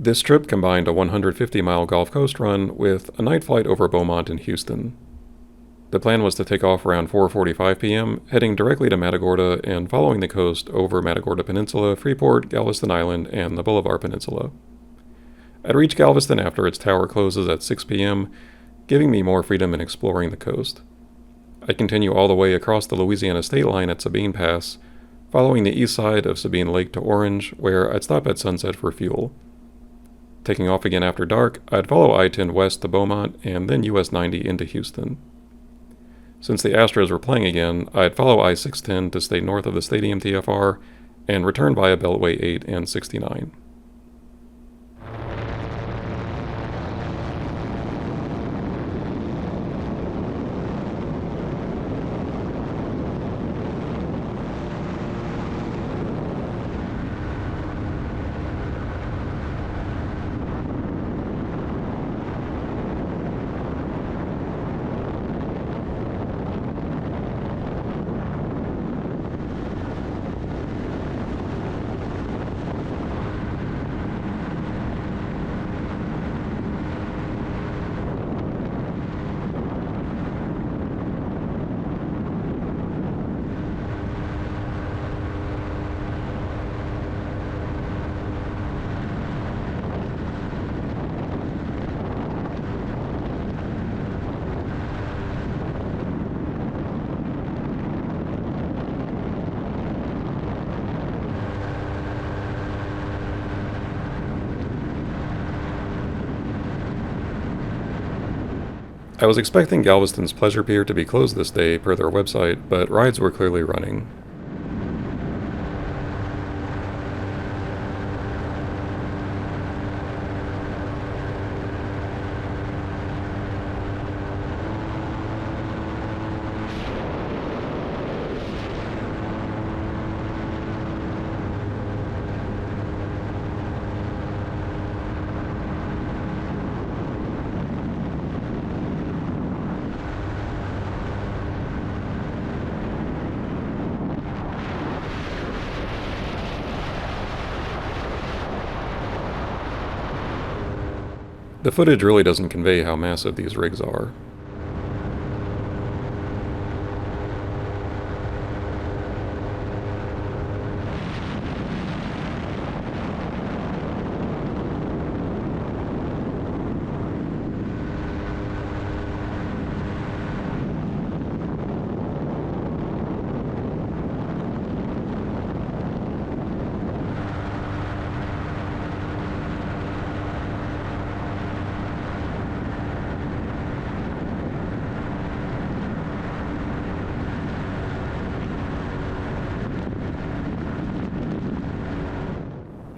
This trip combined a 150-mile Gulf Coast run with a night flight over Beaumont and Houston. The plan was to take off around 4:45 p.m., heading directly to Matagorda and following the coast over Matagorda Peninsula, Freeport, Galveston Island, and the Bolivar Peninsula. I'd reach Galveston after its tower closes at 6 p.m., giving me more freedom in exploring the coast. I continue all the way across the Louisiana state line at Sabine Pass, following the east side of Sabine Lake to Orange, where I'd stop at sunset for fuel. Taking off again after dark, I'd follow I-10 west to Beaumont and then US 90 into Houston. Since the Astros were playing again, I'd follow I-610 to stay north of the stadium TFR and return via Beltway 8 and 69. I was expecting Galveston's Pleasure Pier to be closed this day per their website, but rides were clearly running. The footage really doesn't convey how massive these rigs are.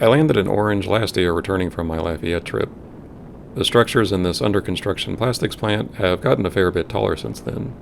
I landed in Orange last year returning from my Lafayette trip. The structures in this under-construction plastics plant have gotten a fair bit taller since then.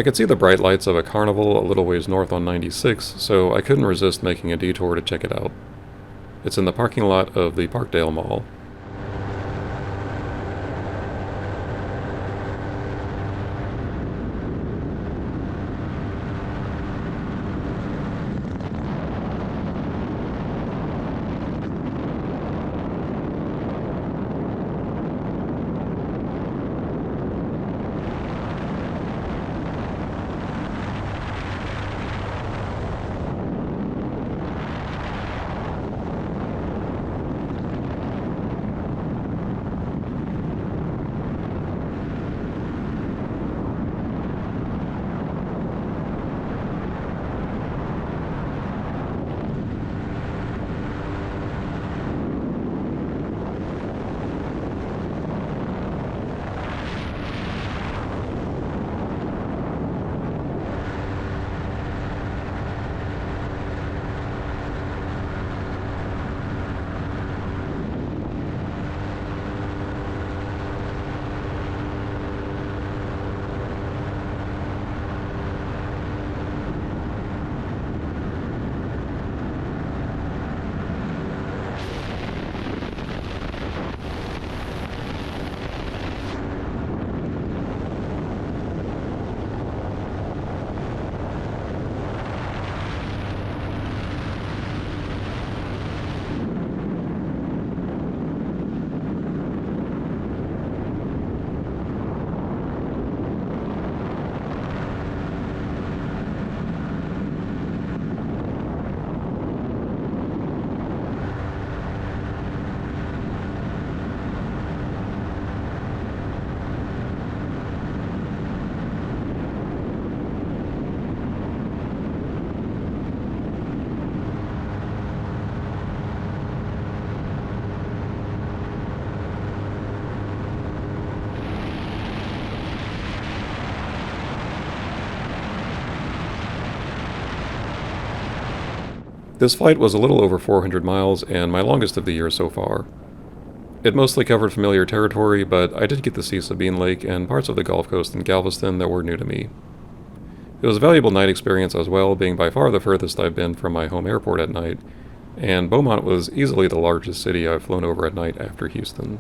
I could see the bright lights of a carnival a little ways north on 96, so I couldn't resist making a detour to check it out. It's in the parking lot of the Parkdale Mall. This flight was a little over 400 miles and my longest of the year so far. It mostly covered familiar territory, but I did get to see Sabine Lake and parts of the Gulf Coast and Galveston that were new to me. It was a valuable night experience as well, being by far the furthest I've been from my home airport at night, and Beaumont was easily the largest city I've flown over at night after Houston.